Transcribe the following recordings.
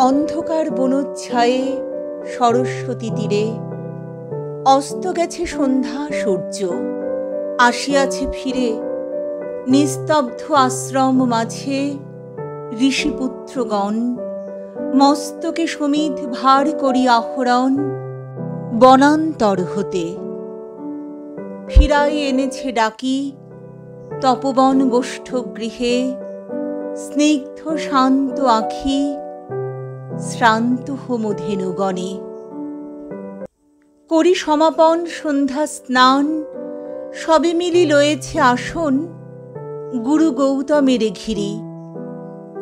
অন্ধকার বনচ্ছায়ে সরস্বতী তীরে অস্ত গেছে সন্ধ্যা সূর্য, আসিয়াছে ফিরে নিস্তব্ধ আশ্রম মাঝে ঋষিপুত্রগণ, মস্তকে সমিধ ভার করি আহরণ বনান্তর হতে। ফিরাই এনেছে ডাকি তপবন গোষ্ঠ গৃহে, স্নিগ্ধ শান্ত আঁখি শ্রান্ত হোমধেনুগণে। করি সমাপন সন্ধ্যা স্নান, সবে মিলি লয়েছে আসন গুরু গৌতমের ঘিরি,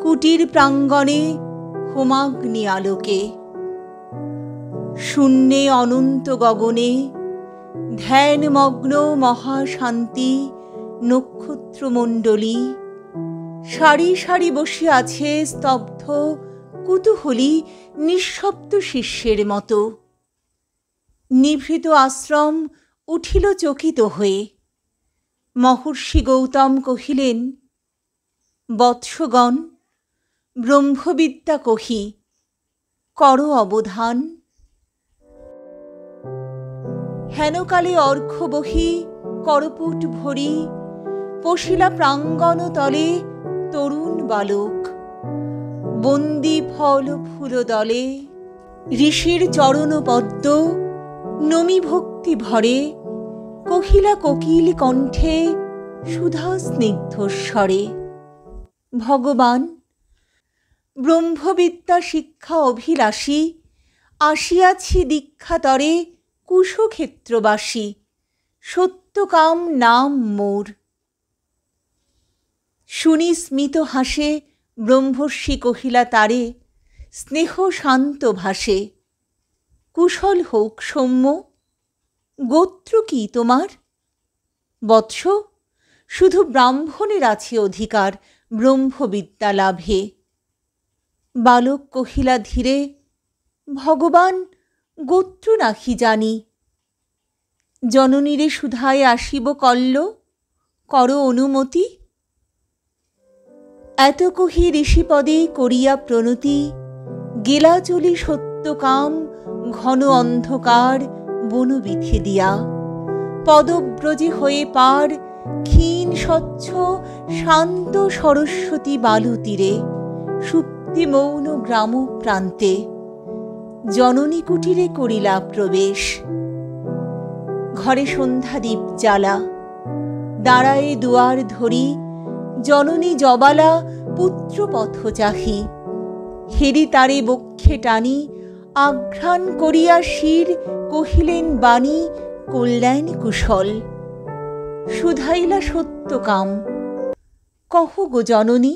কুটির প্রাঙ্গণে হোমাগ্নি আলোকে। শূন্যে অনন্ত গগনে ধ্যানমগ্ন মহাশান্তি নক্ষত্রমণ্ডলী, সারি সারি বসে আছে স্তব্ধ কুতূহলী নিঃশব্দ শিষ্যের মতো। নিভৃত আশ্রম উঠিল চকিত হয়ে। মহর্ষি গৌতম কহিলেন, বৎসগণ, ব্রহ্মবিদ্যা কহি, কর অবধান। হেনকালে অর্ঘ্য বহি করপুট ভরি, পশিলা প্রাঙ্গণ তলে তরুণ বালক। বন্দি ফল ফুল দলে ঋষির চরণ পদ্ম নমি ভক্তি ভরে, কহিলা কোকিল কণ্ঠে সুধা স্নিগ্ধ স্বরে, ভগবান, ব্রহ্মবিদ্যা শিক্ষা অভিলাষী, আসিয়াছি দীক্ষাতরে কুশক্ষেত্রবাসী, সত্যকাম নাম মোর। শুনি স্মিত হাসে ব্রহ্মর্ষি কহিলা তারে, স্নেহ শান্ত ভাসে, কুশল হোক সৌম্য, গোত্র কি তোমার? বৎস, শুধু ব্রাহ্মণের আছে অধিকার ব্রহ্মবিদ্যা লাভে। বালক কহিলা ধীরে, ভগবান, গোত্র নাহি জানি। জননীরে সুধায় আসিব কল্ল, কর অনুমতি। এত কহি ঋষিপদে করিয়া প্রণতি, গেলা চলি সত্যকাম ঘন অন্ধকার বনবিথি দিয়া। পদব্রজে হয়ে পার ক্ষীণ স্বচ্ছ শান্ত সরস্বতী বালু তীরে, সুপ্তি মৌন গ্রাম প্রান্তে জননী কুটিরে করিলা প্রবেশ। ঘরে সন্ধ্যাদীপ জ্বালা, দাঁড়ায়ে দুয়ার ধরি, জননী জবালা পুত্র পথ চাহি। হেরি তারে বক্ষে টানি, আঘ্রাণ করিয়া শির কহিলেন বাণী কল্যাণ কুশল। শুধাইলা সত্যকাম, কহ গো জননী,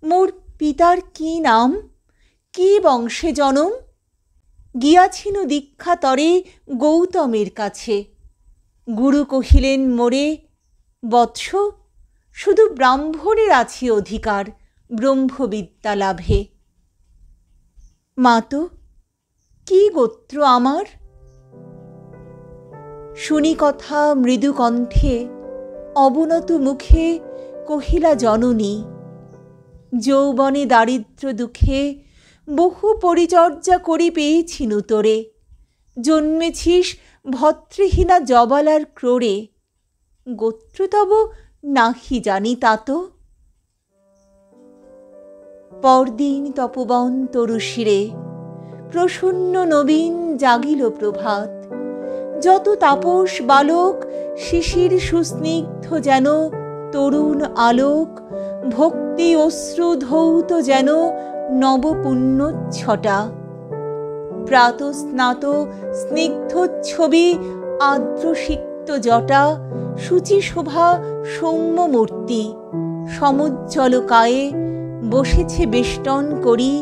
মোর পিতার কি নাম, কি বংশে জনম? গিয়াছিনু দীক্ষাতরে গৌতমের কাছে। গুরু কহিলেন মোরে, বৎস, শুধু ব্রাহ্মণের আছে অধিকার ব্রহ্মবিদ্যা লাভে। মাতো, কি গোত্র আমার? শুনি কথা মৃদু কণ্ঠে অবনত মুখে কহিলা জননী, যৌবনে দারিদ্র দুঃখে বহু পরিচর্যা করি পেয়েছিনু তোরে। জন্মেছিস ভর্তৃহীনা জবালার ক্রোড়ে, গোত্র তব নাহি জানি তাতো। পরদিন তপবন তরুশিরে প্রসন্ন নবীন জাগিল প্রভাত। যত তাপস বালক শিশির সুস্নিগ্ধ যেন তরুণ আলোক, ভক্তি অশ্রু ধৌত যেন নবপুণ্যচ্ছটা। প্রাতঃস্নাত স্নিগ্ধ ছবি আর্দ্রসিক্ত জটা, শুচি শোভা সৌম্য মূর্তি, সমুজ্জ্বল কায়ে বসেছে বেষ্টন করি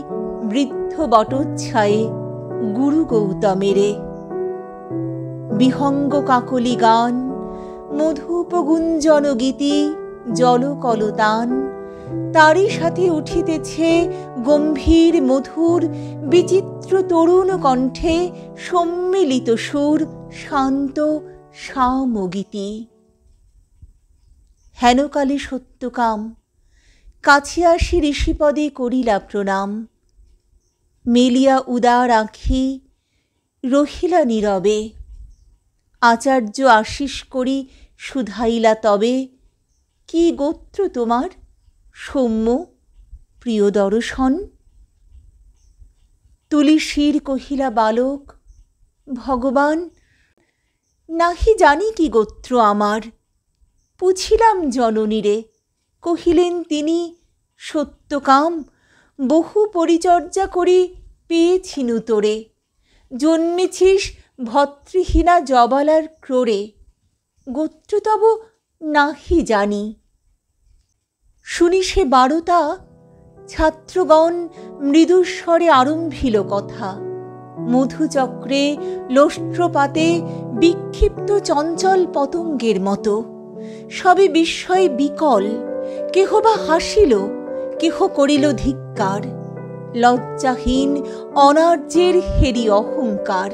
বৃদ্ধ বটচ্ছায়ে গুরু গৌতমেরে। বিহঙ্গ কাকলি গান, মধুপ গুঞ্জন গীতি, জলকলতান, তারই সাথে উঠিতেছে গম্ভীর মধুর বিচিত্র তরুণ কণ্ঠে সম্মিলিত সুর শান্ত সামগীতি। হেনকালে সত্যকাম কাছে আসি ঋষিপদে করিলা প্রণাম। মেলিয়া উদার আঁখি রহিলা নীরবে। আচার্য আশিস করি শুধাইলা তবে, কি গোত্র তোমার সৌম্য প্রিয় দর্শন? তুলিসীর কহিলা বালক, ভগবান নাহি জানি কি গোত্র আমার। পুছিলাম জননীরে, কহিলেন তিনি, সত্যকাম বহু পরিচর্যা করি পেয়েছিনু তোরে। জন্মেছিস ভর্তৃহীনা জবালার ক্রোড়ে, গোত্র তব নাহি জানি। শুনি সে বারতা ছাত্রগণ মৃদুস্বরে আরম্ভিল কথা। মধুচক্রে লোষ্ট্রপাতে বিক্ষিপ্ত চঞ্চল পতঙ্গের মতো সবে বিস্ময়ে বিকল। কেহ বা হাসিল, কেহ করিল ধিক্কার। লজ্জাহীন অনার্যের হেরি অহংকার।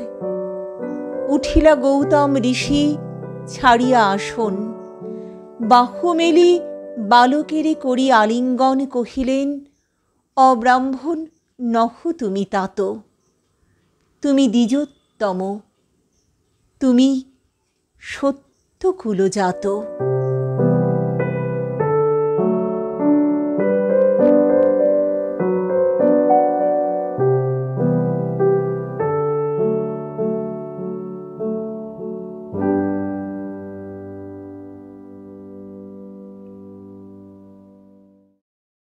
উঠিলা গৌতম ঋষি ছাড়িয়া আসন, বাহু মেলি বালকেরে করি আলিঙ্গন কহিলেন, অব্রাহ্মণ নহ তুমি তাত, তুমি দ্বিজোত্তম, তুমি সত্যকুলজাত।